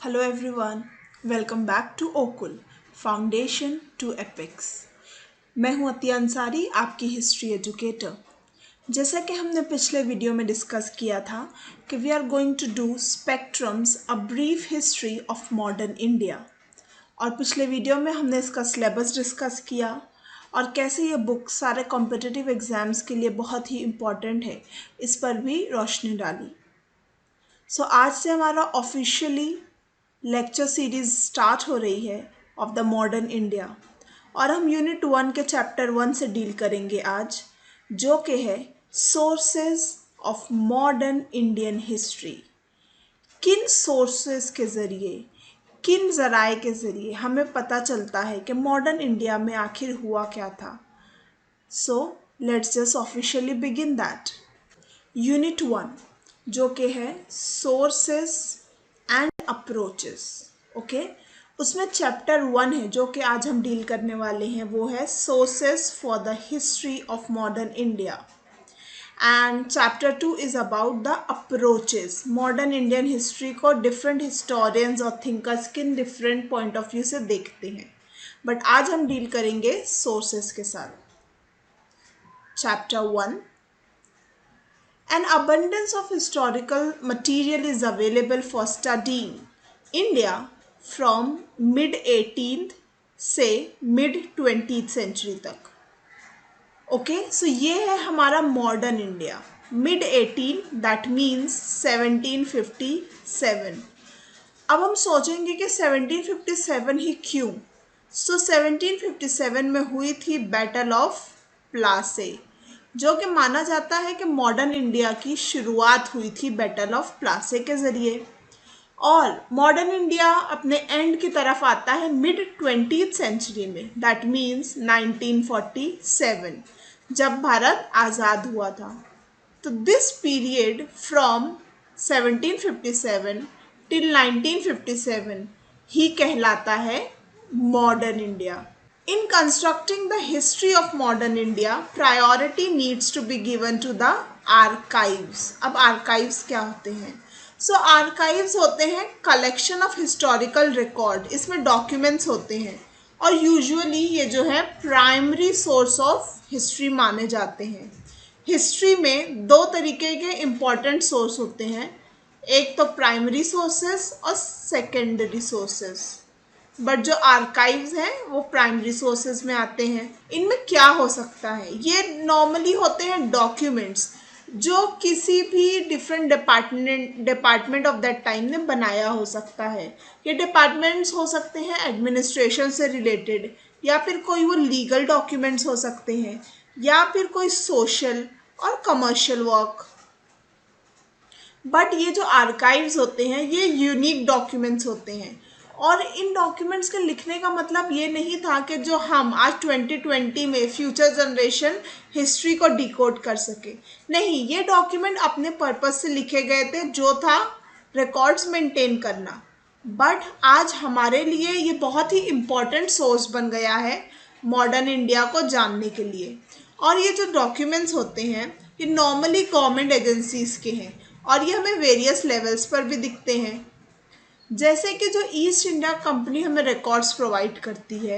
Hello everyone, welcome back to ओकुल foundation to epics. मैं हूं अतिया अंसारी, आपकी हिस्ट्री एजुकेटर। जैसा कि हमने पिछले वीडियो में डिस्कस किया था कि we are going to do spectrums a brief history of modern India. और पिछले वीडियो में हमने इसका सिलेबस डिस्कस किया और कैसे ये बुक सारे कॉम्पिटिटिव एग्ज़ाम्स के लिए बहुत ही इम्पॉर्टेंट है, इस पर भी रोशनी डाली। सो आज से हमारा ऑफिशियली लेक्चर सीरीज स्टार्ट हो रही है ऑफ द मॉडर्न इंडिया, और हम यूनिट 1 के चैप्टर 1 से डील करेंगे आज, जो कि है sources of modern Indian history. किन सोर्सेज के ज़रिए, किन ज़राए के ज़रिए हमें पता चलता है कि मॉडर्न इंडिया में आखिर हुआ क्या था। So let's just officially begin that. Unit 1 जो कि है सोर्सेस एंड अप्रोचेस, ओके, उसमें चैप्टर 1 है जो कि आज हम डील करने वाले हैं, वो है sources for the history of modern India. And chapter 2 is about the approaches. Modern Indian history को डिफरेंट हिस्टोरियंस और थिंकर्स किन डिफरेंट पॉइंट ऑफ व्यू से देखते हैं, बट आज हम डील करेंगे सोर्सेस के साथ। Chapter 1, an abundance of historical material is available for studying India from mid 18th से mid 20th सेंचुरी तक। ओके, सो ये है हमारा modern India. Mid 18 that means 1757। अब हम सोचेंगे कि 1757 ही क्यों। सो 1757 में हुई थी बैटल ऑफ प्लासे, जो कि माना जाता है कि मॉडर्न इंडिया की शुरुआत हुई थी बैटल ऑफ प्लासे के ज़रिए। और मॉडर्न इंडिया अपने एंड की तरफ आता है मिड 20th सेंचुरी में, दैट मीन्स 1947, जब भारत आज़ाद हुआ था। तो दिस पीरियड फ्रॉम 1757 टिल 1957 ही कहलाता है modern India. In constructing the history of modern India, priority needs to be given to the archives. अब archives क्या होते हैं? So archives होते हैं collection of historical record. इसमें documents होते हैं और usually ये जो है primary source of history माने जाते हैं। हिस्ट्री में दो तरीके के important source होते हैं, एक तो प्राइमरी सोर्सेस और सेकेंडरी सोर्सेस। बट जो आर्काइव्स हैं वो प्राइमरी सोर्सेज में आते हैं। इनमें क्या हो सकता है? ये नॉर्मली होते हैं डॉक्यूमेंट्स जो किसी भी different department of that time ने बनाया हो सकता है। ये डिपार्टमेंट्स हो सकते हैं एडमिनिस्ट्रेशन से रिलेटेड, या फिर कोई वो लीगल डॉक्यूमेंट्स हो सकते हैं, या फिर कोई सोशल और कमर्शियल वर्क। बट ये जो आर्काइव्स होते हैं ये यूनिक डॉक्यूमेंट्स होते हैं, और इन डॉक्यूमेंट्स के लिखने का मतलब ये नहीं था कि जो हम आज 2020 में फ्यूचर जनरेशन हिस्ट्री को डिकोड कर सके। नहीं, ये डॉक्यूमेंट अपने पर्पस से लिखे गए थे, जो था रिकॉर्ड्स मेंटेन करना। बट आज हमारे लिए ये बहुत ही इम्पॉर्टेंट सोर्स बन गया है मॉडर्न इंडिया को जानने के लिए। और ये जो डॉक्यूमेंट्स होते हैं ये नॉर्मली गवर्नमेंट एजेंसीज के हैं, और ये हमें वेरियस लेवल्स पर भी दिखते हैं। जैसे कि जो ईस्ट इंडिया कंपनी हमें रिकॉर्ड्स प्रोवाइड करती है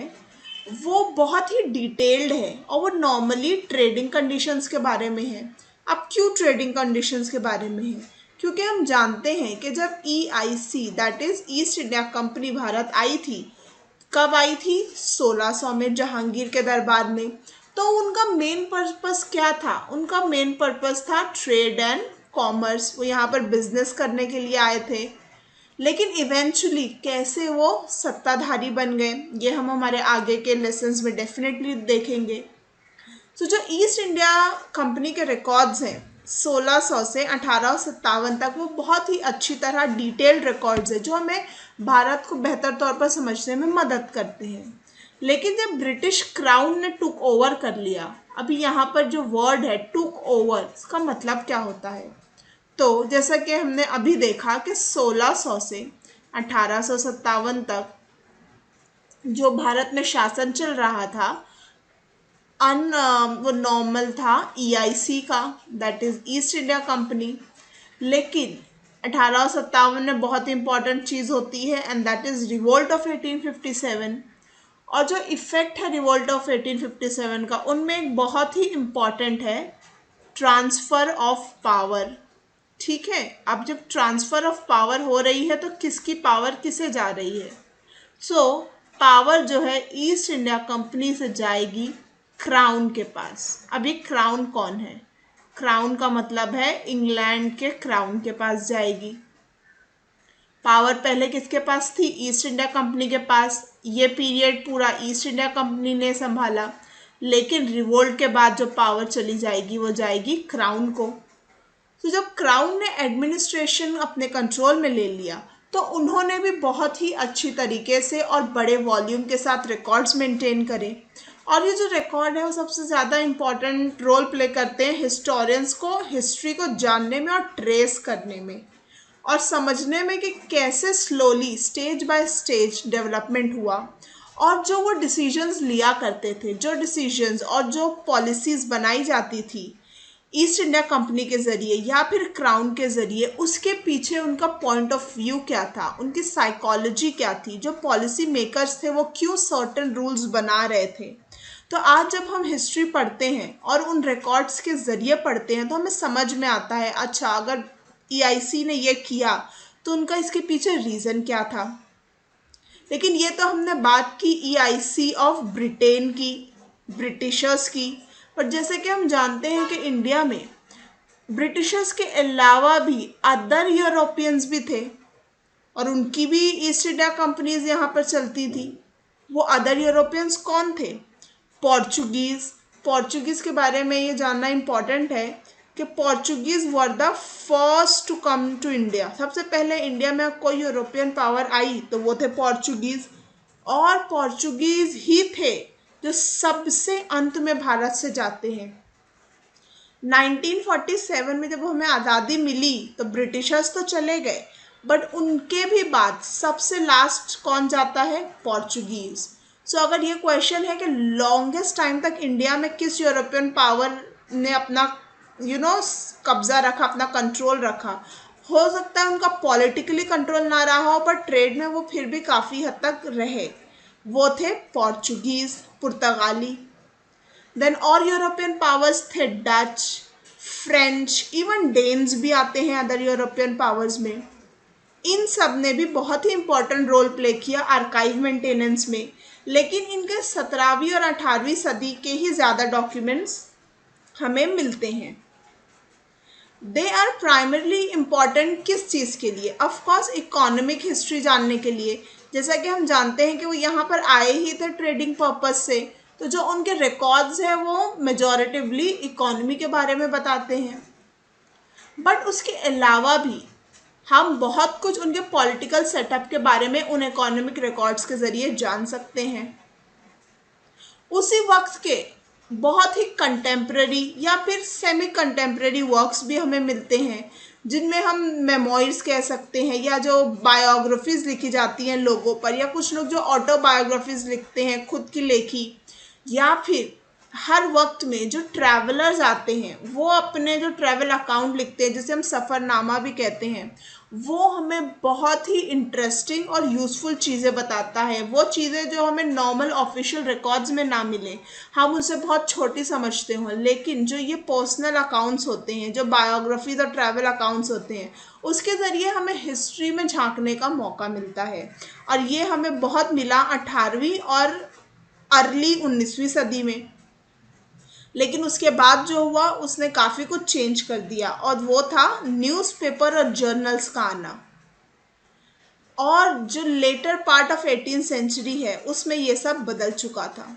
वो बहुत ही डिटेल्ड है, और वो नॉर्मली ट्रेडिंग कंडीशंस के बारे में है। अब क्यों ट्रेडिंग कंडीशंस के बारे में है? क्योंकि हम जानते हैं कि जब EIC that is East India Company भारत आई थी, कब आई थी? 1600 में जहांगीर के दरबार में। तो उनका मेन पर्पस क्या था? उनका मेन पर्पस था ट्रेड एंड कॉमर्स। वो यहाँ पर बिजनेस करने के लिए आए थे, लेकिन इवेंचुअली कैसे वो सत्ताधारी बन गए ये हम हमारे आगे के लेसन्स में डेफिनेटली देखेंगे। तो जो ईस्ट इंडिया कंपनी के रिकॉर्ड्स हैं 1600 से 1857 तक, वो बहुत ही अच्छी तरह डिटेल्ड रिकॉर्ड्स है जो हमें भारत को बेहतर तौर पर समझने में मदद करते हैं। लेकिन जब ब्रिटिश क्राउन ने टुक ओवर कर लिया, अभी यहाँ पर जो वर्ड है टुक ओवर, इसका मतलब क्या होता है? तो जैसा कि हमने अभी देखा कि 1600 से 1857 तक जो भारत में शासन चल रहा था वो नॉर्मल था EIC का, that is east India company. लेकिन 1857 में बहुत इंपॉर्टेंट चीज़ होती है and that is revolt of 1857। और जो इफेक्ट है रिवोल्ट ऑफ 1857 का, उनमें एक बहुत ही इम्पॉर्टेंट है ट्रांसफ़र ऑफ पावर। ठीक है, अब जब ट्रांसफ़र ऑफ पावर हो रही है तो किसकी पावर किसे जा रही है? सो पावर जो है ईस्ट इंडिया कंपनी से जाएगी क्राउन के पास। अब ये क्राउन कौन है? क्राउन का मतलब है इंग्लैंड के क्राउन के पास जाएगी। पावर पहले किसके पास थी? ईस्ट इंडिया कंपनी के पास। ये पीरियड पूरा ईस्ट इंडिया कंपनी ने संभाला, लेकिन रिवोल्ट के बाद जो पावर चली जाएगी वो जाएगी क्राउन को। तो जब क्राउन ने एडमिनिस्ट्रेशन अपने कंट्रोल में ले लिया तो उन्होंने भी बहुत ही अच्छी तरीके से और बड़े वॉल्यूम के साथ रिकॉर्ड्स मेंटेन करे। और ये जो रिकॉर्ड है वो सबसे ज़्यादा इम्पॉर्टेंट रोल प्ले करते हैं हिस्टोरियंस को हिस्ट्री को जानने में और ट्रेस करने में और समझने में कि कैसे slowly stage by stage development हुआ। और जो वो डिसीजंस लिया करते थे, जो डिसीजंस और जो पॉलिसीज़ बनाई जाती थी ईस्ट इंडिया कंपनी के ज़रिए या फिर क्राउन के ज़रिए, उसके पीछे उनका पॉइंट ऑफ व्यू क्या था, उनकी साइकोलॉजी क्या थी, जो पॉलिसी मेकर्स थे वो क्यों सर्टेन रूल्स बना रहे थे। तो आज जब हम हिस्ट्री पढ़ते हैं और उन रिकॉर्ड्स के ज़रिए पढ़ते हैं तो हमें समझ में आता है, अच्छा अगर EIC ने ये किया तो उनका इसके पीछे रीज़न क्या था। लेकिन ये तो हमने बात की EIC ऑफ ब्रिटेन की, ब्रिटिशर्स की। पर जैसे कि हम जानते हैं कि इंडिया में ब्रिटिशर्स के अलावा भी अदर यूरोपियंस भी थे और उनकी भी ईस्ट इंडिया कंपनीज यहाँ पर चलती थी। वो अदर यूरोपियंस कौन थे? पोर्चुगीज़। पोर्चुगीज़ के बारे में ये जानना इम्पॉर्टेंट है कि Portuguese were the first to come to India. सबसे पहले इंडिया में कोई यूरोपियन पावर आई तो वो थे पोर्चुगीज़, और पोर्चुगीज़ ही थे जो सबसे अंत में भारत से जाते हैं। 1947 में जब हमें आज़ादी मिली तो ब्रिटिशर्स तो चले गए, बट उनके भी बाद सबसे लास्ट कौन जाता है? पोर्चुगीज़। सो अगर ये क्वेश्चन है कि लॉन्गेस्ट टाइम तक इंडिया में किस यूरोपियन पावर ने अपना कब्जा रखा, अपना कंट्रोल रखा, हो सकता है उनका पॉलिटिकली कंट्रोल ना रहा हो पर ट्रेड में वो फिर भी काफ़ी हद तक रहे। वो थे पोर्चुगीज़, पुर्तगाली। देन और यूरोपियन पावर्स थे डच, फ्रेंच, इवन डेन्स भी आते हैं अदर यूरोपियन पावर्स में। इन सब ने भी बहुत ही इंपॉर्टेंट रोल प्ले किया आर्काइव मेंटेनेंस में, लेकिन इनके 17वीं और 18वीं सदी के ही ज़्यादा डॉक्यूमेंट्स हमें मिलते हैं। दे आर प्राइमरली इम्पॉर्टेंट किस चीज़ के लिए? ऑफकोर्स इकोनॉमिक हिस्ट्री जानने के लिए। जैसा कि हम जानते हैं कि वो यहाँ पर आए ही थे ट्रेडिंग पर्पस से, तो जो उनके रिकॉर्ड्स हैं वो मेजॉरिटिवली इकोनॉमी के बारे में बताते हैं। बट उसके अलावा भी हम बहुत कुछ उनके पॉलिटिकल सेटअप के बारे में उन इकोनॉमिक रिकॉर्ड्स के ज़रिए जान सकते हैं। उसी वक्त के बहुत ही कंटेम्प्रेरी या फिर सेमी कंटेम्प्रेरी वर्क्स भी हमें मिलते हैं, जिनमें हम मेमोइर्स कह सकते हैं या जो बायोग्राफीज़ लिखी जाती हैं लोगों पर, या कुछ लोग जो ऑटोबायोग्राफीज़ लिखते हैं खुद की लेखी, या फिर हर वक्त में जो ट्रैवलर्स आते हैं वो अपने जो ट्रैवल अकाउंट लिखते हैं, जिसे हम सफ़रनामा भी कहते हैं, वो हमें बहुत ही इंटरेस्टिंग और यूज़फुल चीज़ें बताता है। वो चीज़ें जो हमें नॉर्मल ऑफिशियल रिकॉर्ड्स में ना मिले, हम उसे बहुत छोटी समझते हों, लेकिन जो ये पर्सनल अकाउंट्स होते हैं, जो बायोग्राफीज और ट्रैवल अकाउंट्स होते हैं, उसके ज़रिए हमें हिस्ट्री में झांकने का मौका मिलता है। और ये हमें बहुत मिला 18वीं और अर्ली 19वीं सदी में। लेकिन उसके बाद जो हुआ उसने काफ़ी कुछ चेंज कर दिया, और वो था न्यूज़पेपर और जर्नल्स का आना। और जो letter part of 18th century है उसमें ये सब बदल चुका था।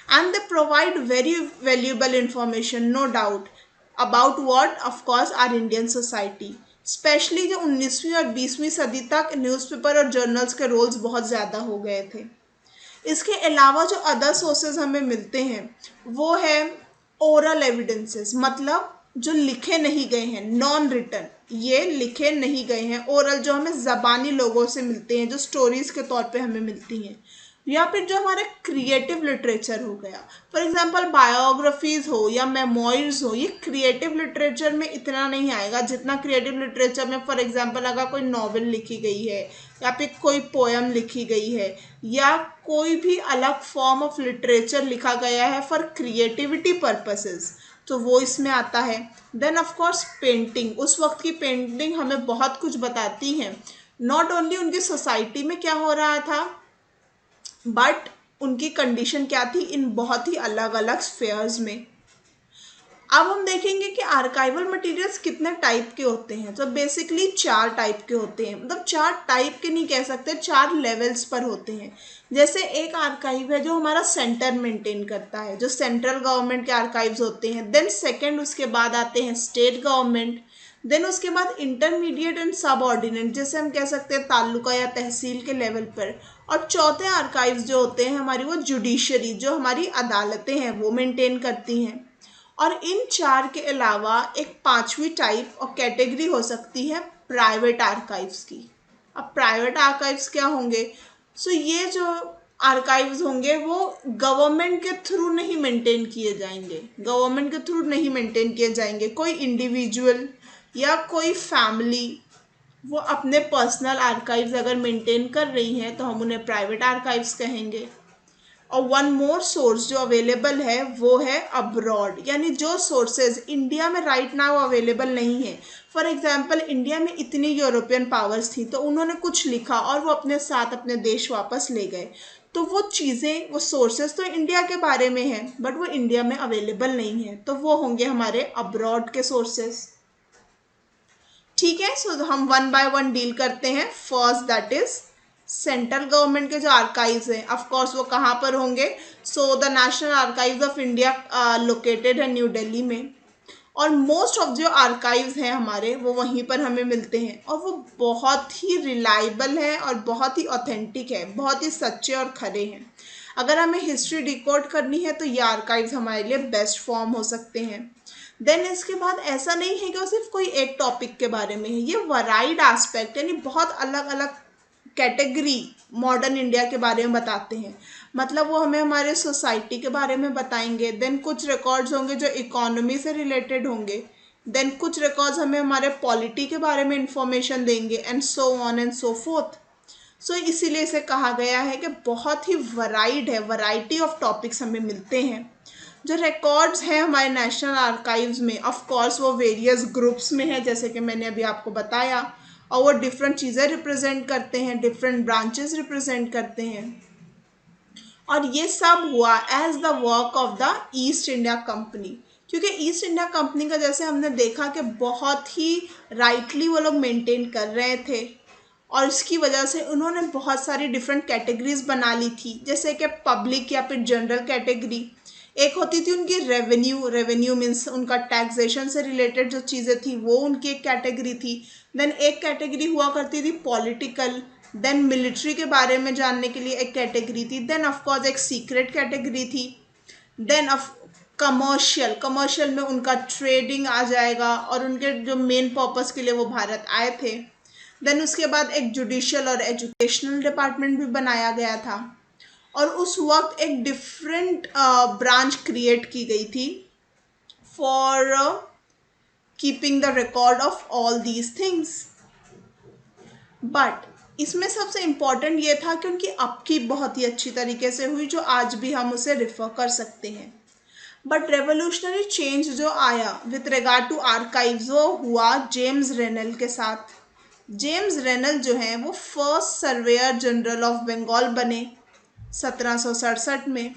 And they provide very valuable information, no doubt, about what, of course, our Indian society. Specially जो 19वीं और 20वीं सदी तक न्यूज़पेपर और जर्नल्स के रोल्स बहुत ज़्यादा हो गए थे। इसके अलावा जो अदर सोर्सेज हमें मिलते हैं वो है ओरल एविडेंसेस, मतलब जो लिखे नहीं गए हैं, नॉन रिटन, ये लिखे नहीं गए हैं। ओरल जो हमें ज़बानी लोगों से मिलते हैं, जो स्टोरीज़ के तौर पे हमें मिलती हैं। या फिर जो हमारे क्रिएटिव लिटरेचर हो गया, फॉर एग्जांपल बायोग्राफीज हो या मेमोइर्स हो, ये क्रिएटिव लिटरेचर में इतना नहीं आएगा जितना क्रिएटिव लिटरेचर में फॉर एग्जांपल अगर कोई नॉवेल लिखी गई है या फिर कोई पोएम लिखी गई है या कोई भी अलग फॉर्म ऑफ लिटरेचर लिखा गया है फॉर क्रिएटिविटी पर्पसेस, तो वो इसमें आता है। देन ऑफ कोर्स पेंटिंग, उस वक्त की पेंटिंग हमें बहुत कुछ बताती है, नॉट ओनली उनकी सोसाइटी में क्या हो रहा था बट उनकी कंडीशन क्या थी इन बहुत ही अलग अलग स्फेयर्स में। अब हम देखेंगे कि आर्काइवल मटेरियल्स कितने टाइप के होते हैं। तो बेसिकली 4 टाइप के होते हैं, मतलब 4 टाइप के नहीं कह सकते, 4 लेवल्स पर होते हैं। जैसे एक आर्काइव है जो हमारा सेंटर मेंटेन करता है, जो सेंट्रल गवर्नमेंट के आर्काइव्स होते हैं। देन सेकंड उसके बाद आते हैं स्टेट गवर्नमेंट। देन उसके बाद इंटरमीडिएट एंड सब ऑर्डिनेट, जैसे हम कह सकते हैं तालुका या तहसील के लेवल पर। और चौथे आर्काइव्स जो होते हैं हमारी, वो जुडिशरी, जो हमारी अदालतें हैं वो मेंटेन करती हैं। और इन 4 के अलावा एक 5वीं टाइप और कैटेगरी हो सकती है प्राइवेट आर्काइव्स की। अब प्राइवेट आर्काइव्स क्या होंगे? सो ये जो आर्काइव्स होंगे वो गवर्नमेंट के थ्रू नहीं मेंटेन किए जाएंगे, गवर्नमेंट के थ्रू नहीं मेंटेन किए जाएंगे। कोई इंडिविजुअल या कोई फैमिली वो अपने पर्सनल आर्काइव्स अगर मेंटेन कर रही है तो हम उन्हें प्राइवेट आर्काइव्स कहेंगे। और वन मोर सोर्स जो अवेलेबल है वो है अब्रॉड, यानी जो सोर्सेज इंडिया में राइट नाउ अवेलेबल नहीं है। फॉर एग्जांपल इंडिया में इतनी यूरोपियन पावर्स थी तो उन्होंने कुछ लिखा और वो अपने साथ अपने देश वापस ले गए, तो वो चीज़ें, वो सोर्सेज तो इंडिया के बारे में है बट वो इंडिया में अवेलेबल नहीं है, तो वो होंगे हमारे अब्रॉड के सोर्सेज। ठीक है, सो हम वन बाय वन डील करते हैं। First that is central government के जो आर्काइव्स हैं, ऑफ कोर्स वो कहाँ पर होंगे? So the national archives of India located है न्यू दिल्ली में। और मोस्ट ऑफ जो आर्काइव्स हैं हमारे वो वहीं पर हमें मिलते हैं, और वो बहुत ही रिलायबल है और बहुत ही ऑथेंटिक है, बहुत ही सच्चे और खरे हैं। अगर हमें हिस्ट्री डिकोड करनी है तो ये आर्काइव्स हमारे लिए बेस्ट फॉर्म हो सकते हैं। देन इसके बाद ऐसा नहीं है कि वो सिर्फ कोई एक टॉपिक के बारे में है, ये वराइड एस्पेक्ट यानी बहुत अलग अलग कैटेगरी मॉडर्न इंडिया के बारे में बताते हैं। मतलब वो हमें हमारे सोसाइटी के बारे में बताएंगे। देन कुछ रिकॉर्ड्स होंगे जो इकोनॉमी से रिलेटेड होंगे। देन कुछ रिकॉर्ड्स हमें हमारे पॉलिटी के बारे में इंफॉर्मेशन देंगे and so on and so forth. So इसीलिए इसे कहा गया है कि बहुत ही वराइड है, वैरायटी ऑफ टॉपिक्स हमें मिलते हैं। जो रिकॉर्ड्स हैं हमारे नेशनल आर्काइव्स में, ऑफ कोर्स वो वेरियस ग्रुप्स में है जैसे कि मैंने अभी आपको बताया, और वो डिफरेंट चीज़ें रिप्रेजेंट करते हैं, डिफरेंट ब्रांचेस रिप्रेजेंट करते हैं। और ये सब हुआ as the work of the East India Company, क्योंकि ईस्ट इंडिया कंपनी का जैसे हमने देखा कि बहुत ही राइटली वो लोग मेंटेन कर रहे थे, और इसकी वजह से उन्होंने बहुत सारी डिफरेंट कैटेगरीज बना ली थी, जैसे कि पब्लिक या फिर जनरल कैटेगरी। एक होती थी उनकी रेवेन्यू, रेवेन्यू मीन्स उनका टैक्सेशन से रिलेटेड जो चीज़ें थी वो उनकी एक कैटेगरी थी। देन एक कैटेगरी हुआ करती थी पॉलिटिकल। देन मिलिट्री के बारे में जानने के लिए एक कैटेगरी थी। देन ऑफकोर्स एक सीक्रेट कैटेगरी थी। देन ऑफ कमर्शियल, कमर्शियल में उनका ट्रेडिंग आ जाएगा और उनके जो मेन पर्पस के लिए वो भारत आए थे। देन उसके बाद एक जुडिशियल और एजुकेशनल डिपार्टमेंट भी बनाया गया था, और उस वक्त एक डिफरेंट ब्रांच क्रिएट की गई थी for keeping the record of all these things. But इसमें सबसे इम्पॉर्टेंट ये था कि उनकी अपकीप बहुत ही अच्छी तरीके से हुई, जो आज भी हम उसे रिफर कर सकते हैं। बट रेवोल्यूशनरी चेंज जो आया विथ रिगार्ड टू आर्काइव्स वो हुआ जेम्स रेनल के साथ। जेम्स रेनल जो हैं वो first surveyor general of Bengal बने 1767 में,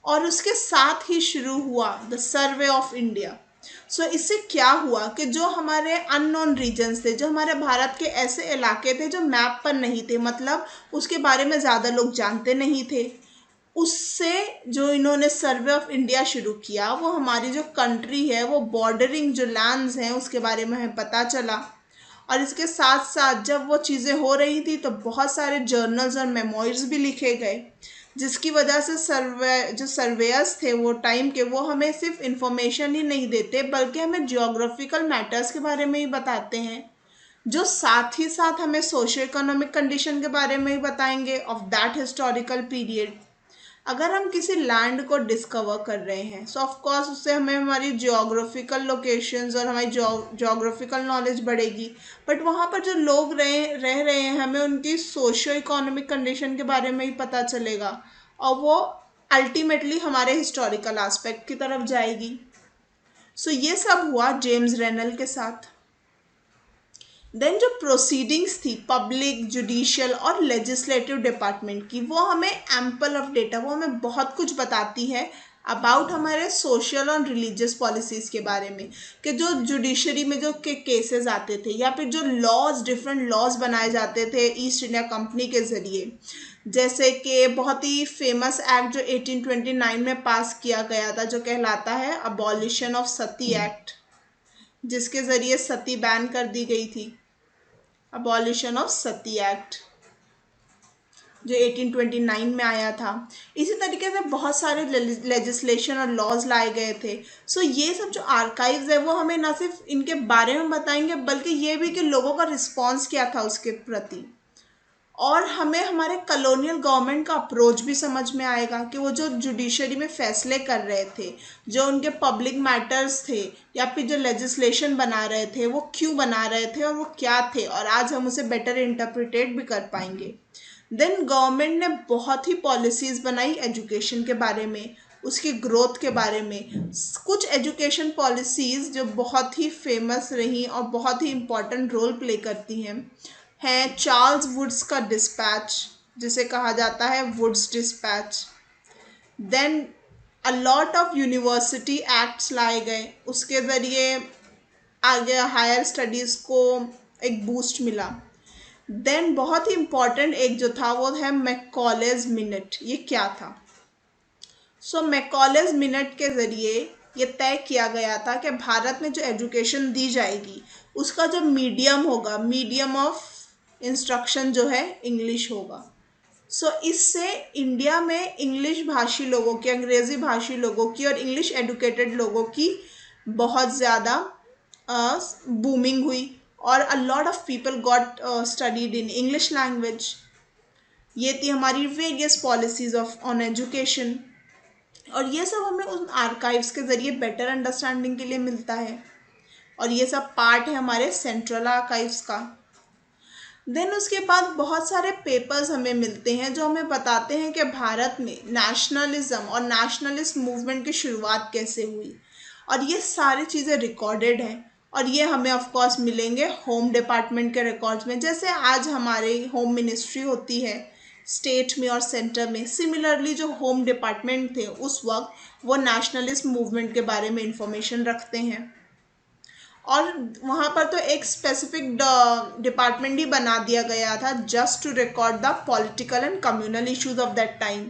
और उसके साथ ही शुरू हुआ the Survey of India. So इससे क्या हुआ कि जो हमारे अननोन रीजन्स थे, जो हमारे भारत के ऐसे इलाके थे जो मैप पर नहीं थे, मतलब उसके बारे में ज़्यादा लोग जानते नहीं थे, उससे जो इन्होंने सर्वे ऑफ इंडिया शुरू किया वो हमारी जो कंट्री है वो बॉर्डरिंग जो लैंड्स हैं उसके बारे में हमें पता चला। और इसके साथ साथ जब वो चीज़ें हो रही थी तो बहुत सारे जर्नल्स और मेमोइर्स भी लिखे गए, जिसकी वजह से जो सर्वेयर्स थे वो टाइम के, वो हमें सिर्फ इंफॉर्मेशन ही नहीं देते बल्कि हमें जियोग्राफिकल मैटर्स के बारे में ही बताते हैं। जो साथ ही साथ हमें सोशो इकोनॉमिक कंडीशन के बारे में ही बताएंगे ऑफ दैट हिस्टोरिकल पीरियड। अगर हम किसी लैंड को डिस्कवर कर रहे हैं सो ऑफ कोर्स उससे हमें हमारी जियोग्राफिकल लोकेशंस और हमारी जियोग्राफिकल नॉलेज बढ़ेगी, बट वहाँ पर जो लोग रह रहे हैं हमें उनकी सोशो इकोनॉमिक कंडीशन के बारे में ही पता चलेगा, और वो अल्टीमेटली हमारे हिस्टोरिकल एस्पेक्ट की तरफ जाएगी। सो ये सब हुआ जेम्स रेनल के साथ। देन जो प्रोसीडिंग्स थी पब्लिक, जुडिशियल और लेजिस्लेटिव डिपार्टमेंट की, वो हमें एम्पल ऑफ डेटा, वो हमें बहुत कुछ बताती है अबाउट हमारे सोशल और रिलीजियस पॉलिसीज़ के बारे में, कि जो जुडिशरी में जो के केसेस आते थे या फिर जो लॉज, डिफरेंट लॉज बनाए जाते थे ईस्ट इंडिया कंपनी के ज़रिए, जैसे कि बहुत ही फेमस एक्ट जो 1829 में पास किया गया था जो कहलाता है अबॉलिशन ऑफ सती एक्ट, जिसके ज़रिए सती बैन कर दी गई थी। अबॉलिशन ऑफ सती एक्ट जो 1829 में आया था। इसी तरीके से बहुत सारे लेजिस्लेशन और लॉज लाए गए थे। सो ये सब जो आर्काइव्स है वो हमें ना सिर्फ इनके बारे में बताएंगे बल्कि ये भी कि लोगों का रिस्पॉन्स क्या था उसके प्रति, और हमें हमारे कॉलोनियल गवर्नमेंट का अप्रोच भी समझ में आएगा कि वो जो जुडिशरी में फैसले कर रहे थे, जो उनके पब्लिक मैटर्स थे या फिर जो लेजिस्लेशन बना रहे थे वो क्यों बना रहे थे और वो क्या थे, और आज हम उसे बेटर इंटरप्रिटेट भी कर पाएंगे। देन गवर्नमेंट ने बहुत ही पॉलिसीज़ बनाई एजुकेशन के बारे में, उसकी ग्रोथ के बारे में। कुछ एजुकेशन पॉलिसीज़ जो बहुत ही फेमस रही और बहुत ही इम्पॉर्टेंट रोल प्ले करती हैं चार्ल्स वुड्स का डिस्पैच, जिसे कहा जाता है Wood's despatch. Then a lot of university acts लाए गए, उसके ज़रिए आगे हायर स्टडीज़ को एक बूस्ट मिला। देन बहुत ही इम्पॉर्टेंट एक जो था वो है मैकॉलेज मिनट। ये क्या था? सो मैकॉलेज मिनट के ज़रिए ये तय किया गया था कि भारत में जो एजुकेशन दी जाएगी उसका जो मीडियम होगा, मीडियम ऑफ इंस्ट्रक्शन जो है इंग्लिश होगा। सो इससे इंडिया में इंग्लिश भाषी लोगों की, अंग्रेज़ी भाषी लोगों की और इंग्लिश एडुकेटेड लोगों की बहुत ज़्यादा बूमिंग हुई, और अ lot of people got studied in English language. ये थी हमारी various policies of on education, और ये सब हमें उन आर्काइव्स के ज़रिए बेटर अंडरस्टैंडिंग के लिए मिलता है, और ये सब पार्ट है हमारे सेंट्रल आर्काइव्स का। देन उसके बाद बहुत सारे पेपर्स हमें मिलते हैं जो हमें बताते हैं कि भारत में नेशनलिज्म और नेशनलिस्ट मूवमेंट की शुरुआत कैसे हुई, और ये सारी चीज़ें रिकॉर्डेड हैं, और ये हमें ऑफ कोर्स मिलेंगे होम डिपार्टमेंट के रिकॉर्ड्स में। जैसे आज हमारे होम मिनिस्ट्री होती है स्टेट में और सेंटर में, सिमिलरली जो होम डिपार्टमेंट थे उस वक्त वो नेशनलिस्ट मूवमेंट के बारे में इंफॉर्मेशन रखते हैं, और वहाँ पर तो एक स्पेसिफिक डिपार्टमेंट ही बना दिया गया था just to record the political and communal issues of that time.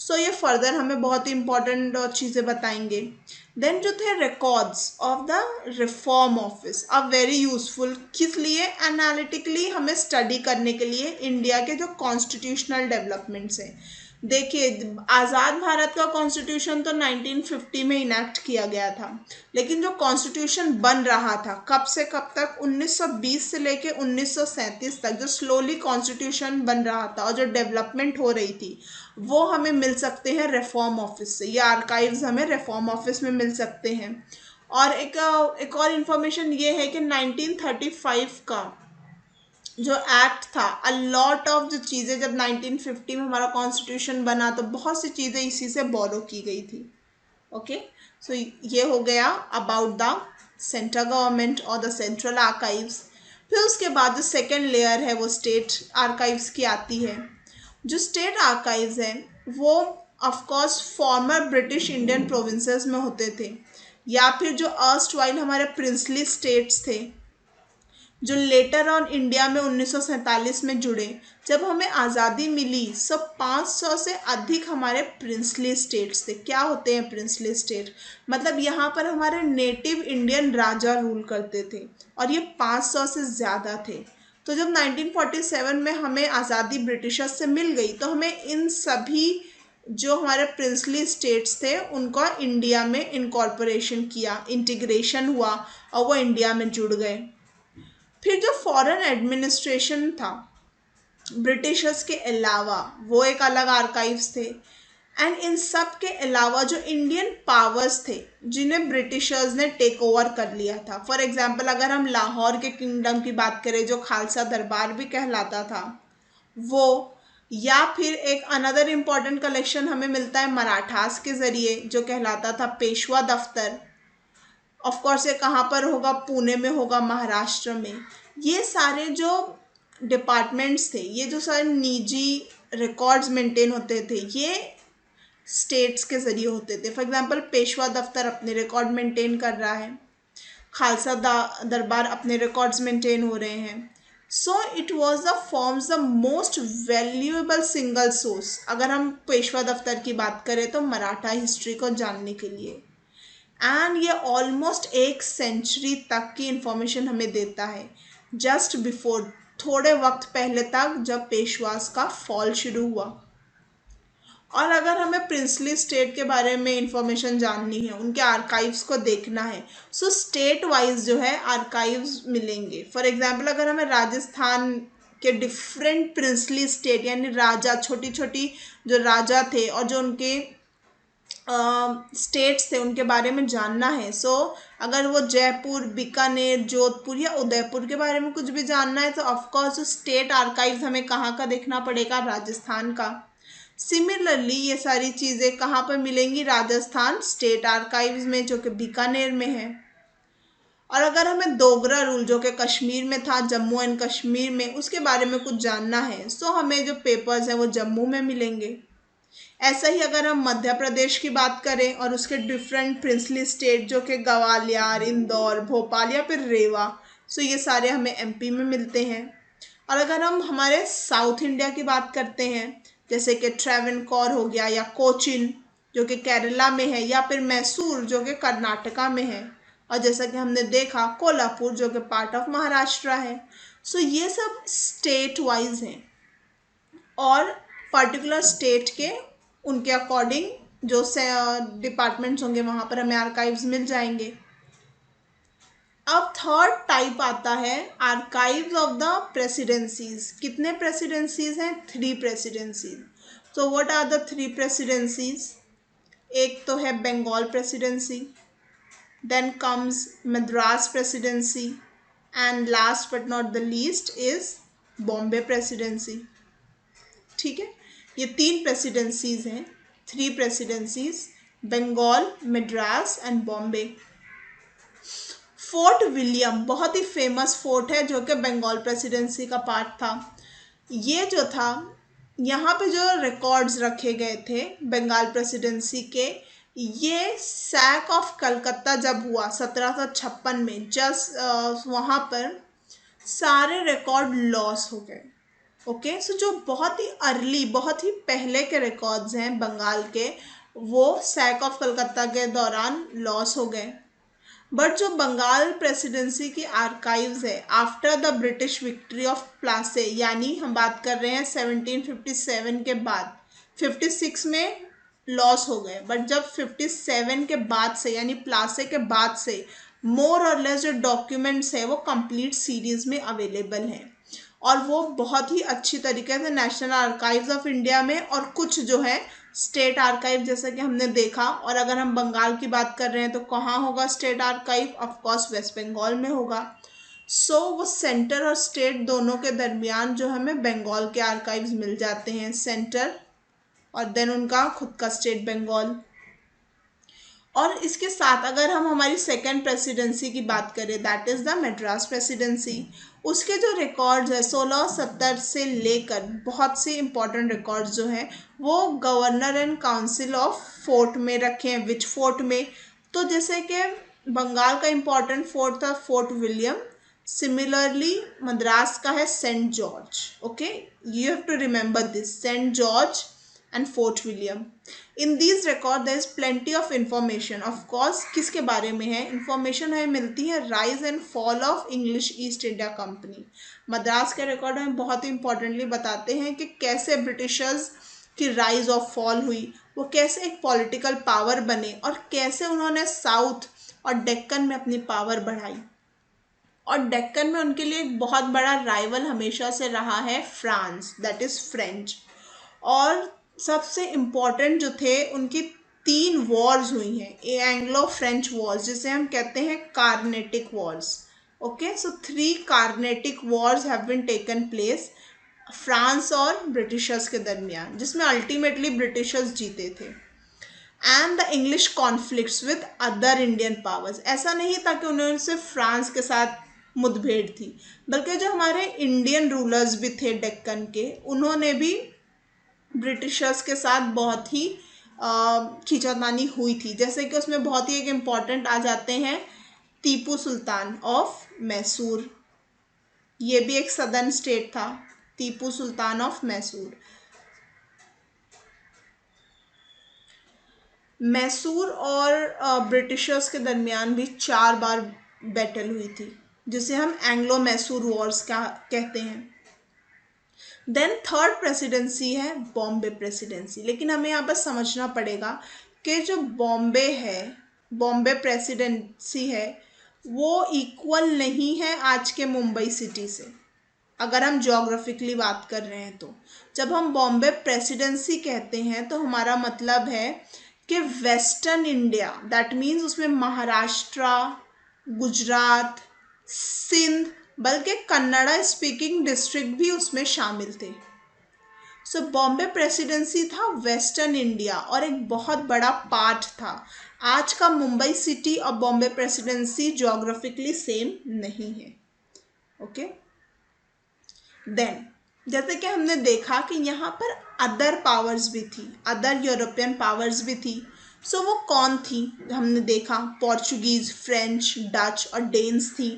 So ये फर्दर हमें बहुत ही इंपॉर्टेंट चीज़ें बताएंगे। देन जो थे records of the reform office are very useful, किस लिए? एनालिटिकली हमें स्टडी करने के लिए इंडिया के जो कॉन्स्टिट्यूशनल डेवलपमेंट्स हैं। देखिए, आज़ाद भारत का कॉन्स्टिट्यूशन तो 1950 में इनेक्ट किया गया था, लेकिन जो कॉन्स्टिट्यूशन बन रहा था कब से कब तक, 1920 से लेके 1937 तक जो स्लोली कॉन्स्टिट्यूशन बन रहा था और जो डेवलपमेंट हो रही थी वो हमें मिल सकते हैं रिफॉर्म ऑफिस से। ये आर्काइव्स हमें रिफॉर्म ऑफिस में मिल सकते हैं। और एक और इन्फॉर्मेशन ये है कि 1935 का जो एक्ट था, अ लॉट ऑफ जो चीज़ें जब 1950 में हमारा कॉन्स्टिट्यूशन बना तो बहुत सी चीज़ें इसी से बोरो की गई थी। ओके, सो ये हो गया अबाउट द सेंट्रल गवर्नमेंट और द सेंट्रल आर्काइव्स। फिर उसके बाद जो सेकेंड लेयर है वो स्टेट आर्काइव्स की आती है। जो स्टेट आर्काइव्स हैं वो of course farmer British Indian provinces में होते थे, या फिर जो अर्स्ट वाइल हमारे प्रिंसली स्टेट्स थे जो लेटर ऑन इंडिया में 1947 में जुड़े। जब हमें आज़ादी मिली सब 500 से अधिक हमारे प्रिंसली स्टेट्स थे। क्या होते हैं प्रिंसली स्टेट? मतलब यहाँ पर हमारे नेटिव इंडियन राजा रूल करते थे, और ये 500 से ज़्यादा थे। तो जब 1947 में हमें आज़ादी ब्रिटिशर्स से मिल गई तो हमें इन सभी जो हमारे प्रिंसली स्टेट्स थे उनका इंडिया में इनकॉर्पोरेशन किया, इंटीग्रेशन हुआ और वो इंडिया में जुड़ गए। फिर जो फॉरेन एडमिनिस्ट्रेशन था ब्रिटिशर्स के अलावा, वो एक अलग आर्काइव्स थे। एंड इन सब के अलावा जो इंडियन पावर्स थे जिन्हें ब्रिटिशर्स ने टेक ओवर कर लिया था, फॉर एग्जांपल अगर हम लाहौर के किंगडम की बात करें जो खालसा दरबार भी कहलाता था वो, या फिर एक अनदर इम्पॉर्टेंट कलेक्शन हमें मिलता है मराठास के ज़रिए जो कहलाता था पेशवा दफ्तर। ऑफ कोर्स ये कहाँ पर होगा, पुणे में होगा, महाराष्ट्र में। ये सारे जो डिपार्टमेंट्स थे, ये जो सारे निजी रिकॉर्ड्स मेंटेन होते थे, ये स्टेट्स के ज़रिए होते थे। फॉर एग्जांपल पेशवा दफ्तर अपने रिकॉर्ड मेंटेन कर रहा है, खालसा दरबार अपने रिकॉर्ड्स मेंटेन हो रहे हैं। So it was the forms the most valuable single source, अगर हम पेशवा दफ्तर की बात करें तो मराठा हिस्ट्री को जानने के लिए। एंड ये ऑलमोस्ट एक सेंचुरी तक की इंफॉर्मेशन हमें देता है, जस्ट बिफोर, थोड़े वक्त पहले तक जब पेशवास का फॉल शुरू हुआ। और अगर हमें प्रिंसली स्टेट के बारे में इंफॉर्मेशन जाननी है, उनके आर्काइव्स को देखना है, सो स्टेट वाइज जो है आर्काइव्स मिलेंगे। फॉर एग्जांपल अगर हमें राजस्थान के डिफरेंट प्रिंसली स्टेट यानी राजा, छोटी छोटी जो राजा थे और जो उनके स्टेट्स थे उनके बारे में जानना है, सो अगर वो जयपुर, बीकानेर, जोधपुर या उदयपुर के बारे में कुछ भी जानना है तो ऑफकोर्स स्टेट आर्काइव्स हमें कहाँ का देखना पड़ेगा, राजस्थान का। सिमिलरली ये सारी चीज़ें कहाँ पर मिलेंगी, राजस्थान स्टेट आर्काइव्स में जो कि बीकानेर में है। और अगर हमें डोगरा रूल जो कि कश्मीर में था, जम्मू एंड कश्मीर में, उसके बारे में कुछ जानना है, सो हमें जो पेपर्स हैं वो जम्मू में मिलेंगे। ऐसा ही अगर हम मध्य प्रदेश की बात करें और उसके डिफरेंट प्रिंसली स्टेट जो कि ग्वालियर, इंदौर, भोपाल या फिर रेवा, सो ये सारे हमें एमपी में मिलते हैं। और अगर हम हमारे साउथ इंडिया की बात करते हैं, जैसे कि ट्रेवनकोर हो गया या कोचिन जो कि केरला में है, या फिर मैसूर जो कि कर्नाटका में है, और जैसा कि हमने देखा कोल्हापुर जो कि पार्ट ऑफ महाराष्ट्र है। सो ये सब स्टेट वाइज हैं और पर्टिकुलर स्टेट के उनके अकॉर्डिंग जो से डिपार्टमेंट्स होंगे वहाँ पर हमें आर्काइव्स मिल जाएंगे। अब थर्ड टाइप आता है आर्काइव्स ऑफ द प्रेसिडेंसीज। कितने प्रेसिडेंसीज हैं? 3 प्रेसिडेंसीज। तो व्हाट आर द 3 प्रेसिडेंसीज? एक तो है Bengal presidency, then comes Madras presidency, and last but not the least is Bombay presidency. ठीक है, ये 3 प्रेसिडेंसीज हैं, 3 presidencies, Bengal, Madras and Bombay. Fort William बहुत ही फेमस फोर्ट है जो कि बंगाल प्रेसिडेंसी का पार्ट था। ये जो था, यहाँ पे जो रिकॉर्ड्स रखे गए थे बंगाल प्रेसिडेंसी के, ये सैक ऑफ कलकत्ता जब हुआ 1756 में, जस्ट वहाँ पर सारे रिकॉर्ड लॉस हो गए। ओके, सो जो बहुत ही अर्ली, बहुत ही पहले के रिकॉर्ड्स हैं बंगाल के, वो सैक ऑफ कलकत्ता के दौरान लॉस हो गए। बट जो बंगाल प्रेसिडेंसी की आर्काइव्स है after the British victory of Plassey, यानी हम बात कर रहे हैं 1757 के बाद, 56 में लॉस हो गए, बट जब 57 के बाद से यानी प्लासे के बाद से मोर और लेस जो डॉक्यूमेंट्स है वो कंप्लीट सीरीज में अवेलेबल हैं, और वो बहुत ही अच्छी तरीके से नेशनल आर्काइव्स ऑफ इंडिया में, और कुछ जो है स्टेट आर्काइव जैसा कि हमने देखा। और अगर हम बंगाल की बात कर रहे हैं तो कहाँ होगा state archive? Of course West Bengal में होगा। सो वो सेंटर और स्टेट दोनों के दरमियान जो हमें बंगाल के आर्काइव्स मिल जाते हैं, सेंटर और देन उनका खुद का स्टेट बंगाल। और इसके साथ अगर हम हमारी सेकेंड प्रेसिडेंसी की बात करें, that is the Madras presidency, उसके जो रिकॉर्ड्स है 1670 से लेकर बहुत से इंपॉर्टेंट रिकॉर्ड्स जो हैं वो governor and council of fort में रखे हैं। विच फोर्ट में? तो जैसे कि बंगाल का इंपॉर्टेंट फोर्ट था फोर्ट विलियम, सिमिलरली मद्रास का है Saint George. Okay, you have to remember this, Saint George and Fort William. In these record there is plenty of information. Of course किसके बारे में है information? हमें मिलती है rise and fall of English East India Company. Madras के record हमें बहुत ही इंपॉर्टेंटली बताते हैं कि कैसे ब्रिटिशर्स की राइज और फॉल हुई, वो कैसे एक पॉलिटिकल पावर बने और कैसे उन्होंने साउथ और डेक्कन में अपनी पावर बढ़ाई। और डेक्कन में उनके लिए एक बहुत बड़ा राइवल हमेशा से रहा है फ्रांस, दैट इज फ्रेंच। और सबसे इम्पोर्टेंट जो थे उनकी 3 वॉर्स हुई हैं, ए एंग्लो फ्रेंच वॉर्स, जिसे हम कहते हैं Carnatic wars. Okay, so 3 Carnatic wars have been taken place France और ब्रिटिशर्स के दरमियान, जिसमें अल्टीमेटली ब्रिटिशर्स जीते थे। And the English conflicts with other Indian powers, ऐसा नहीं था कि उन्होंने सिर्फ फ्रांस के साथ मुठभेड़ थी, बल्कि जो हमारे इंडियन रूलर्स भी थे डेक्कन के, उन्होंने भी ब्रिटिशर्स के साथ बहुत ही खींचातानी हुई थी। जैसे कि उसमें बहुत ही एक इम्पॉर्टेंट आ जाते हैं टीपू सुल्तान ऑफ मैसूर, ये भी एक सदर्न स्टेट था, टीपू सुल्तान ऑफ मैसूर। मैसूर और ब्रिटिशर्स के दरमियान भी 4 बार बैटल हुई थी, जिसे हम एंग्लो मैसूर वॉर्स का कहते हैं। देन थर्ड प्रेसिडेंसी है बॉम्बे प्रेसिडेंसी, लेकिन हमें यहाँ पर समझना पड़ेगा कि जो बॉम्बे है, बॉम्बे प्रेसिडेंसी है, वो इक्वल नहीं है आज के मुंबई सिटी से। अगर हम ज्योग्राफिकली बात कर रहे हैं तो जब हम बॉम्बे प्रेसिडेंसी कहते हैं तो हमारा मतलब है कि वेस्टर्न इंडिया, दैट मीन्स उसमें महाराष्ट्र, गुजरात, सिंध, बल्कि कन्नड़ा स्पीकिंग डिस्ट्रिक्ट भी उसमें शामिल थे। सो बॉम्बे प्रेसिडेंसी था वेस्टर्न इंडिया और एक बहुत बड़ा पार्ट था। आज का मुंबई सिटी और बॉम्बे प्रेसिडेंसी ज्योग्राफिकली सेम नहीं है। ओके, देन जैसे कि हमने देखा कि यहाँ पर अदर पावर्स भी थी, अदर यूरोपियन पावर्स भी थी। सो वो कौन थी? हमने देखा पोर्चुगीज़, फ्रेंच, डच और डेन्स थी।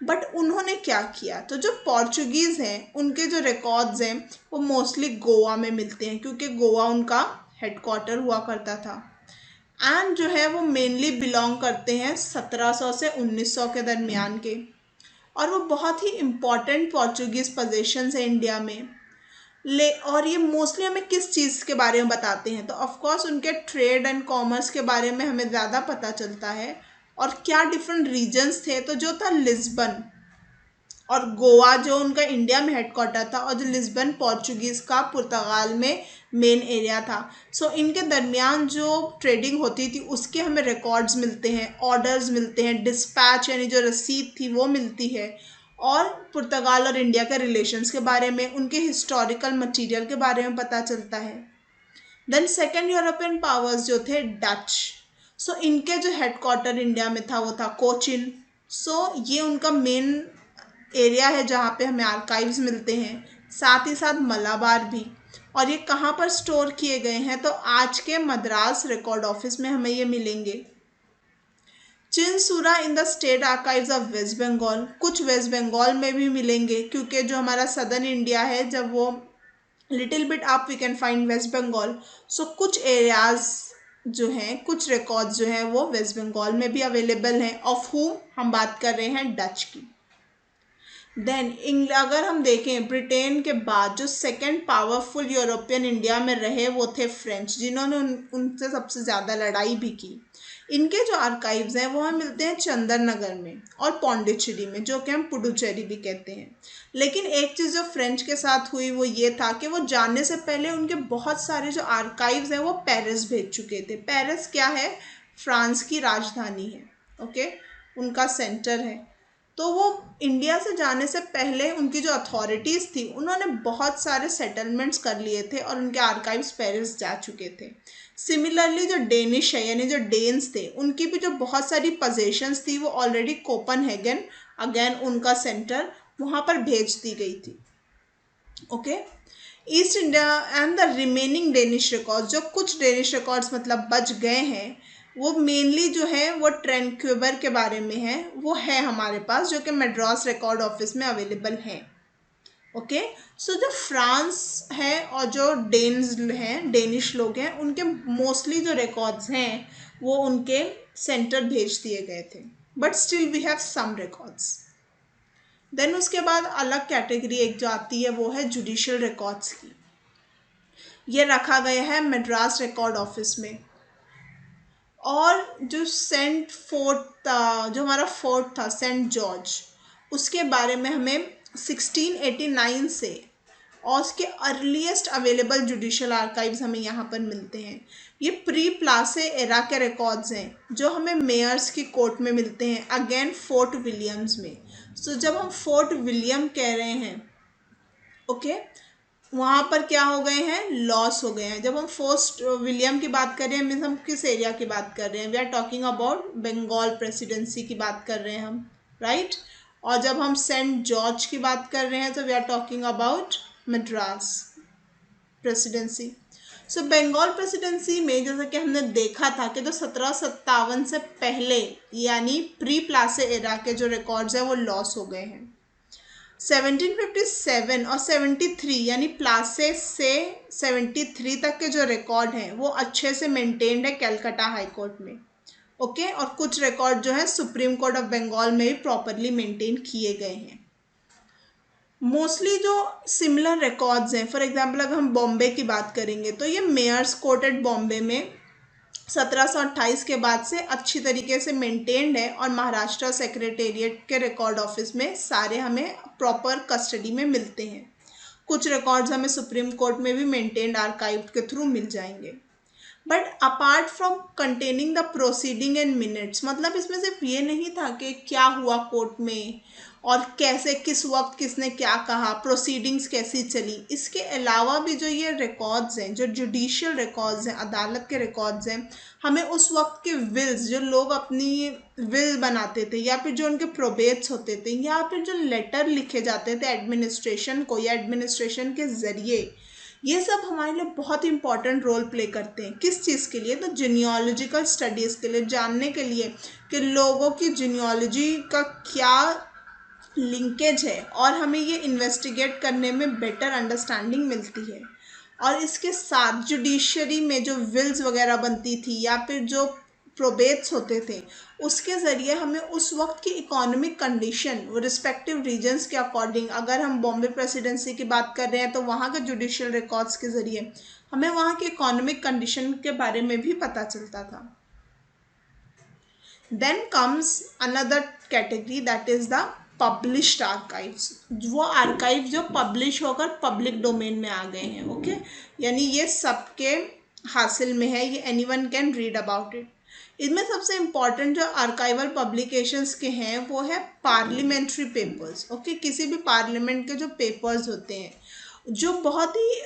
बट उन्होंने क्या किया? तो जो पोर्चुगीज़ हैं उनके जो रिकॉर्ड्स हैं वो मोस्टली गोवा में मिलते हैं, क्योंकि गोवा उनका हेडक्वार्टर हुआ करता था। एंड जो है वो मेनली बिलोंग करते हैं 1700 से 1900 के दरमियान के, और वो बहुत ही इम्पॉर्टेंट पोर्चुगीज़ पोजेशंस है इंडिया में। और ये मोस्टली हमें किस चीज़ के बारे में बताते हैं? तो ऑफ कोर्स उनके ट्रेड एंड कॉमर्स के बारे में हमें ज़्यादा पता चलता है। और क्या डिफरेंट रीजन्स थे? तो जो था लिस्बन और गोवा जो उनका इंडिया में हेडक्वार्टर था, और जो लिस्बन पोर्चुगीज़ का पुर्तगाल में मेन एरिया था। सो इनके दरमियान जो ट्रेडिंग होती थी उसके हमें रिकॉर्ड्स मिलते हैं, ऑर्डर्स मिलते हैं, डिस्पैच यानी जो रसीद थी वो मिलती है, और पुर्तगाल और इंडिया के रिलेशंस के बारे में, उनके हिस्टोरिकल मटेरियल के बारे में पता चलता है। देन सेकेंड यूरोपियन पावर्स जो थे डच। सो इनके जो हेडक्वार्टर इंडिया में था वो था कोचिन। सो ये उनका मेन एरिया है जहाँ पे हमें आर्काइव्स मिलते हैं, साथ ही साथ मलाबार भी। और ये कहाँ पर स्टोर किए गए हैं? तो आज के मद्रास रिकॉर्ड ऑफिस में हमें ये मिलेंगे। Chinsurah in the state archives of West Bengal, कुछ वेस्ट बंगाल में भी मिलेंगे, क्योंकि जो हमारा सदर्न इंडिया है जब वो little bit up we can find West Bengal. So कुछ एरियाज जो हैं, कुछ रिकॉर्ड्स जो हैं वो वेस्ट बंगाल में भी अवेलेबल हैं। ऑफ हुम हम बात कर रहे हैं? डच की। देन अगर हम देखें ब्रिटेन के बाद जो सेकंड पावरफुल यूरोपियन इंडिया में रहे वो थे फ्रेंच, जिन्होंने उनसे सबसे ज़्यादा लड़ाई भी की। इनके जो आर्काइव्स हैं वो हमें मिलते हैं चंदन नगर में और पौंडीचेरी में, जो कि हम पुडुचेरी भी कहते हैं। लेकिन एक चीज़ जो फ्रेंच के साथ हुई वो ये था कि वो जाने से पहले उनके बहुत सारे जो आर्काइव्स हैं वो पेरिस भेज चुके थे। पेरिस क्या है? फ्रांस की राजधानी है। ओके, उनका सेंटर है। तो वो इंडिया से जाने से पहले उनकी जो अथॉरिटीज़ थी उन्होंने बहुत सारे सेटलमेंट्स कर लिए थे और उनके आर्काइव्स पेरिस जा चुके थे। सिमिलरली जो डेनिश है यानी जो डेन्स थे, उनकी भी जो बहुत सारी पोजेशंस थी वो ऑलरेडी कोपनहेगन, अगेन उनका सेंटर, वहाँ पर भेज दी गई थी। Okay, east India and the remaining Danish records, जो कुछ डेनिश रिकॉर्ड्स मतलब बच गए हैं, वो मेनली जो है वो ट्रेंक्यूबर के बारे में है, वो है हमारे पास, जो कि मद्रास रिकॉर्ड ऑफिस में अवेलेबल है। ओके, सो जो फ्रांस है और जो डेन्स हैं, डेनिश लोग हैं, उनके मोस्टली जो रिकॉर्ड्स हैं वो उनके सेंटर भेज दिए गए थे, but still we have some records. Then उसके बाद अलग कैटेगरी एक जो आती है वो है जुडिशियल रिकॉर्ड्स की। ये रखा गया है मद्रास रिकॉर्ड ऑफिस में। और जो सेंट फोर्ट था, जो हमारा फोर्ट था सेंट जॉर्ज, उसके बारे में हमें 1689 से और उसके अर्लीस्ट अवेलेबल जुडिशियल आर्काइव्स हमें यहाँ पर मिलते हैं। ये प्री प्लासे एरा के रिकॉर्ड्स हैं जो हमें मेयर्स की कोर्ट में मिलते हैं, अगेन फोर्ट विलियम्स में। सो जब हम फोर्ट विलियम कह रहे हैं, ओके, वहाँ पर क्या हो गए हैं, लॉस हो गए हैं। जब हम फोर्ट विलियम की बात कर रहे हैं, मीन्स हम किस एरिया की बात कर रहे हैं, we are talking about Bengal presidency की बात कर रहे हैं हम, राइट। और जब हम सेंट जॉर्ज की बात कर रहे हैं तो we are talking about Madras presidency. So Bengal presidency में जैसा कि हमने देखा था कि जो 1757 से पहले यानी प्री प्लासे एरा के जो रिकॉर्ड्स हैं वो लॉस हो गए हैं। 1757 और 73 यानी प्लासे से 73 तक के जो रिकॉर्ड हैं वो अच्छे से मेंटेन्ड है कैलकाटा हाई कोर्ट में, ओके। और कुछ रिकॉर्ड जो है सुप्रीम कोर्ट ऑफ बंगाल में भी प्रॉपरली मेंटेन किए गए हैं। मोस्टली जो सिमिलर रिकॉर्ड्स हैं, फॉर एग्जांपल अगर हम बॉम्बे की बात करेंगे तो ये मेयर्स कोर्ट एट बॉम्बे में 1728 के बाद से अच्छी तरीके से मेंटेन्ड है, और महाराष्ट्र सेक्रेटेरिएट के रिकॉर्ड ऑफिस में सारे हमें प्रॉपर कस्टडी में मिलते हैं। कुछ रिकॉर्ड्स हमें सुप्रीम कोर्ट में भी मेंटेन्ड आर्काइव के थ्रू मिल जाएंगे। But apart from containing the proceeding and minutes, मतलब इसमें सिर्फ ये नहीं था कि क्या हुआ कोर्ट में और कैसे किस वक्त किसने क्या कहा, प्रोसीडिंग्स कैसी चली, इसके अलावा भी जो ये रिकॉर्ड्स हैं, जो जुडिशियल रिकॉर्ड्स हैं, अदालत के रिकॉर्ड्स हैं, हमें उस वक्त के विल्स, जो लोग अपनी विल बनाते थे या फिर जो उनके प्रोबेट्स होते थे या फिर जो लेटर लिखे जाते थे एडमिनिस्ट्रेशन को या एडमिनिस्ट्रेशन के ज़रिए, ये सब हमारे लिए बहुत इंपॉर्टेंट रोल प्ले करते हैं। किस चीज़ के लिए, तो जीनियोलॉजिकल स्टडीज़ के लिए, जानने के लिए कि लोगों की जीनियोलॉजी का क्या लिंकेज है, और हमें ये इन्वेस्टिगेट करने में बेटर अंडरस्टैंडिंग मिलती है। और इसके साथ जुडिशरी में जो विल्स वगैरह बनती थी या फिर जो प्रोबेट्स होते थे, उसके ज़रिए हमें उस वक्त की इकोनॉमिक कंडीशन रिस्पेक्टिव रीजन्स के अकॉर्डिंग, अगर हम बॉम्बे प्रेसिडेंसी की बात कर रहे हैं तो वहाँ के जुडिशियल रिकॉर्ड्स के ज़रिए हमें वहाँ की इकोनॉमिक कंडीशन के बारे में भी पता चलता था। Then comes another category that is the published archives, वो आर्काइव जो पब्लिश होकर पब्लिक डोमेन में आ गए हैं, ओके, यानी ये सबके हासिल में है, ये anyone can read about it. इनमें सबसे इम्पॉर्टेंट जो आर्काइवल पब्लिकेशंस के हैं वो है पार्लियामेंट्री पेपर्स, ओके, किसी भी पार्लियामेंट के जो पेपर्स होते हैं, जो बहुत ही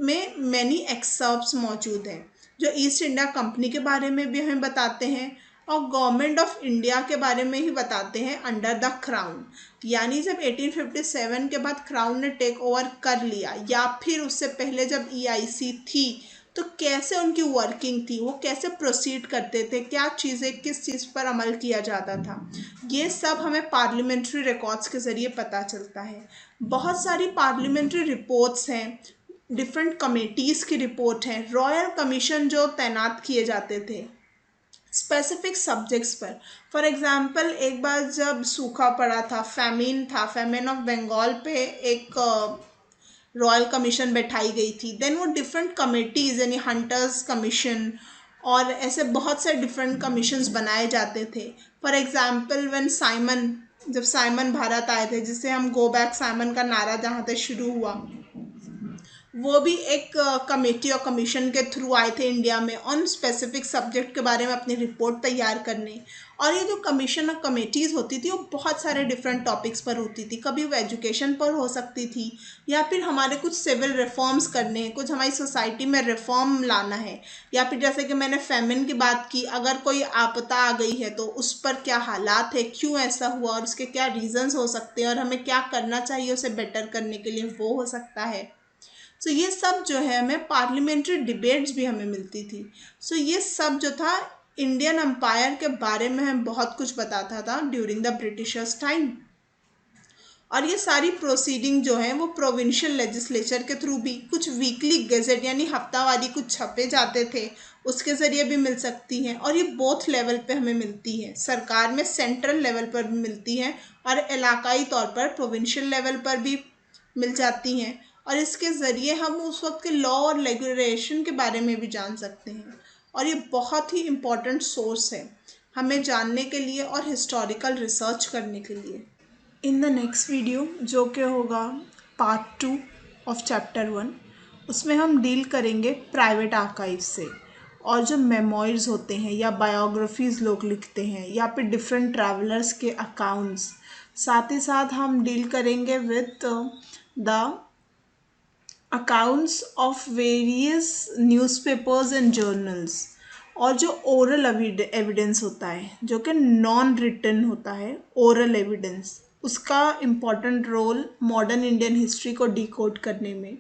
में मैनी एक्सर्प्स मौजूद हैं, जो ईस्ट इंडिया कंपनी के बारे में भी हमें बताते हैं और गवर्नमेंट ऑफ इंडिया के बारे में ही बताते हैं अंडर द क्राउन। यानी जब 1857 के बाद क्राउन ने टेक ओवर कर लिया या फिर उससे पहले जब EIC थी तो कैसे उनकी वर्किंग थी, वो कैसे प्रोसीड करते थे, क्या चीज़ें किस चीज़ पर अमल किया जाता था, ये सब हमें पार्लियामेंट्री रिकॉर्ड्स के ज़रिए पता चलता है। बहुत सारी पार्लियामेंट्री रिपोर्ट्स हैं, डिफरेंट कमेटीज़ की रिपोर्ट है, रॉयल कमीशन जो तैनात किए जाते थे स्पेसिफिक सब्जेक्ट्स पर। फॉर एग्जांपल एक बार जब सूखा पड़ा था, फैमिन था, फैमिन ऑफ बंगाल पे एक रॉयल कमीशन बैठाई गई थी। देन वो डिफरेंट कमेटीज़ यानी हंटर्स कमीशन और ऐसे बहुत से डिफरेंट कमीशंस बनाए जाते थे। फॉर एग्जांपल जब साइमन भारत आए थे, जिससे हम गो बैक साइमन का नारा जहाँ से शुरू हुआ, वो भी एक कमेटी और कमीशन के थ्रू आए थे इंडिया में ऑन स्पेसिफिक सब्जेक्ट के बारे में अपनी रिपोर्ट तैयार करने। और ये जो कमीशन और कमेटीज़ होती थी वो बहुत सारे डिफरेंट टॉपिक्स पर होती थी। कभी वो एजुकेशन पर हो सकती थी या फिर हमारे कुछ सिविल रिफॉर्म्स करने हैं, कुछ हमारी सोसाइटी में रिफॉर्म लाना है, या फिर जैसे कि मैंने फेमिन की बात की, अगर कोई आपदा आ गई है तो उस पर क्या हालात है, क्यों ऐसा हुआ और उसके क्या रीजंस हो सकते हैं और हमें क्या करना चाहिए उसे बेटर करने के लिए, वो हो सकता है। सो ये सब जो है हमें पार्लियामेंट्री डिबेट्स भी हमें मिलती थी। सो ये सब जो था इंडियन एम्पायर के बारे में हमें बहुत कुछ बताता था ड्यूरिंग द ब्रिटिशर्स टाइम। और ये सारी प्रोसीडिंग जो है वो प्रोविंशियल लेजिस्लेचर के थ्रू भी, कुछ वीकली गेजेट यानी हफ्तावारी कुछ छपे जाते थे उसके ज़रिए भी मिल सकती हैं। और ये बोथ लेवल पे हमें मिलती है, सरकार में सेंट्रल लेवल पर भी मिलती हैं और इलाकाई तौर पर प्रोविंशियल लेवल पर भी मिल जाती हैं। और इसके ज़रिए हम उस वक्त के लॉ और रेगुलेशन के बारे में भी जान सकते हैं। और ये बहुत ही इम्पॉर्टेंट सोर्स है हमें जानने के लिए और हिस्टोरिकल रिसर्च करने के लिए। इन द नेक्स्ट वीडियो जो कि होगा पार्ट 2 ऑफ चैप्टर 1, उसमें हम डील करेंगे प्राइवेट आर्काइव से, और जो मेमोइर्स होते हैं या बायोग्राफीज लोग लिखते हैं या फिर डिफरेंट ट्रैवलर्स के अकाउंट्स। साथ ही साथ हम डील करेंगे with the accounts of various newspapers and journals, और जो ओरल एविडेंस होता है जो कि नॉन रिटन होता है, ओरल एविडेंस, उसका important role modern Indian history को डिकोड करने में।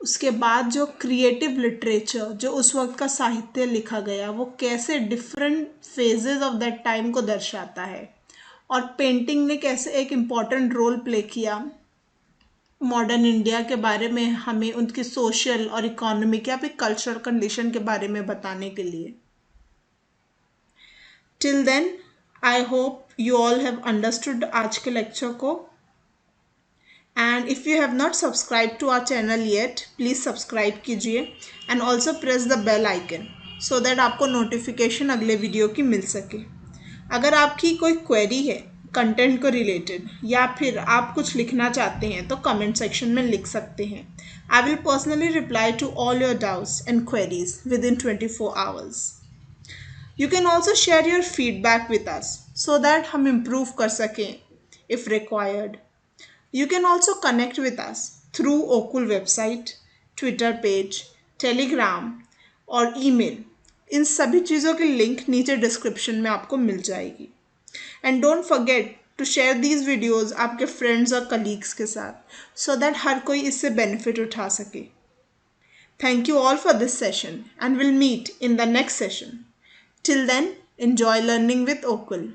उसके बाद जो क्रिएटिव लिटरेचर, जो उस वक्त का साहित्य लिखा गया, वो कैसे different phases of that time को दर्शाता है, और पेंटिंग ने कैसे एक इम्पॉर्टेंट रोल प्ले किया मॉडर्न इंडिया के बारे में, हमें उनकी सोशल और इकोनॉमिक या फिर कल्चरल कंडीशन के बारे में बताने के लिए। Till then I hope you all have understood आज के लेक्चर को, and if you have not subscribe to our channel yet, please subscribe कीजिए and also press the bell icon so that आपको नोटिफिकेशन अगले वीडियो की मिल सके। अगर आपकी कोई क्वेरी है कंटेंट को रिलेटेड, या फिर आप कुछ लिखना चाहते हैं, तो कमेंट सेक्शन में लिख सकते हैं। I will personally reply to all your doubts and queries within 24 hours. You can also share your feedback with us so that हम इम्प्रूव कर सकें if required. You can also connect with us through Okul website, Twitter page, Telegram और email। इन सभी चीज़ों की link नीचे description में आपको मिल जाएगी। And don't forget to share these videos आपके फ्रेंड्स और कलीग्स के साथ सो दैट हर कोई इससे बेनिफिट उठा सके। Thank you all for this session and we'll meet in the next session. Till then, enjoy learning with Okul.